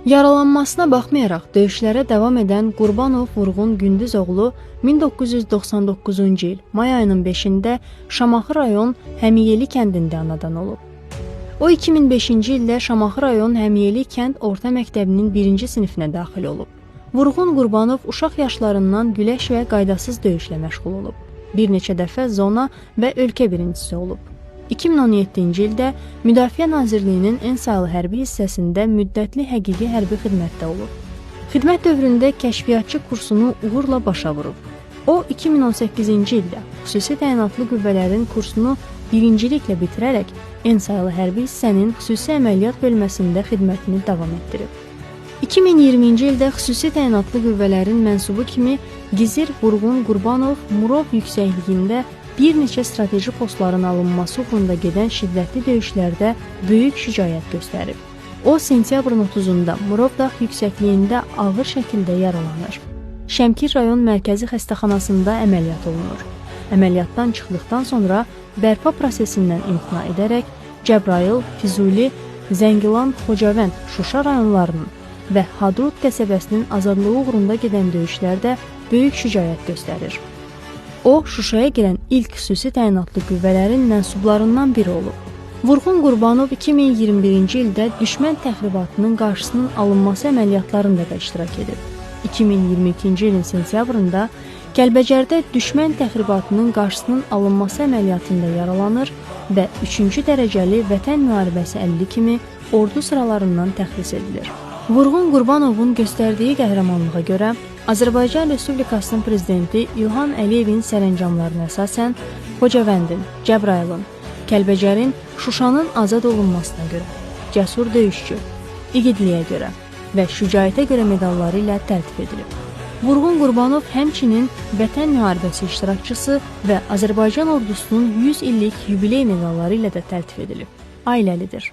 Yaralanmasına baxmayaraq döyüşlərə davam edən Qurbanov Vurğun Gündüzoğlu 1999-cu il may ayının 5-də Şamaxı rayon Həmiyeli kəndində anadan olub. O 2005-ci ildə Şamaxı rayon Həmiyeli kənd orta məktəbinin 1-ci sinifinə daxil olub. Vurğun Qurbanov uşaq yaşlarından güləş və qaydasız döyüşlə məşğul olub. Bir neçə dəfə zona və ölkə birincisi olub. 2017-ci ildə Müdafiə Nazirliyinin en sayılı hərbi hissəsində müddətli həqiqi hərbi xidmətdə olub. Xidmət dövründə kəşfiyyatçı kursunu uğurla başa vurub. O, 2018-ci ildə xüsusi təyinatlı qüvvələrin kursunu birinciliklə bitirərək en sayılı hərbi hissənin xüsusi əməliyyat bölməsində xidmətini davam etdirib. 2020-ci ildə xüsusi təyinatlı qüvvələrin mənsubu kimi Gizir Vurğun Qurbanov Murov yüksəkliyində bir neçə strateji postların alınması uğrunda gedən şiddətli döyüşlərdə böyük şücaət göstərib. O, sentyabrın 30-da Murovdağ yüksəkliyində ağır şəkildə yaralanır. Şəmkir rayon mərkəzi xəstəxanasında əməliyyat olunur. Əməliyyatdan çıxdıqdan sonra bərpa prosesindən imtina edərək Cəbrayıl, Füzuli, Zəngilan, Xocavənd, Şuşa rayonlarının və Hadrut qəsəbəsinin azadlığı uğrunda gedən döyüşlərdə böyük şücaət göstərir. O, Şuşaya girən ilk xüsusi təyinatlı qüvvələrin mənsublarından biri olub. Vurğun Qurbanov 2021-ci ildə düşmən təxribatının qarşısının alınması əməliyyatlarında da iştirak edib. 2022-ci ilin sentyabrında Kəlbəcərdə düşmən təxribatının qarşısının alınması əməliyyatında yaralanır və 3-cü dərəcəli Vətən müharibəsi əlili kimi ordu sıralarından təxris edilir. Vurğun Qurbanovun göstərdiyi qəhrəmanlığa görə Azərbaycan Respublikasının prezidenti İlham Əliyevin sərəncamlarına əsasən Xocavəndin, Cəbrayılın, Kəlbəcərin, Şuşanın azad olunmasına görə, cəsur döyüşçü, igidliyə görə və şücaətə görə medalları ilə təltif edilib. Vurğun Qurbanov həmçinin Vətən müharibəsi iştirakçısı və Azərbaycan ordusunun 100 illik yubiley medalları ilə də təltif edilib. Ailəlidir.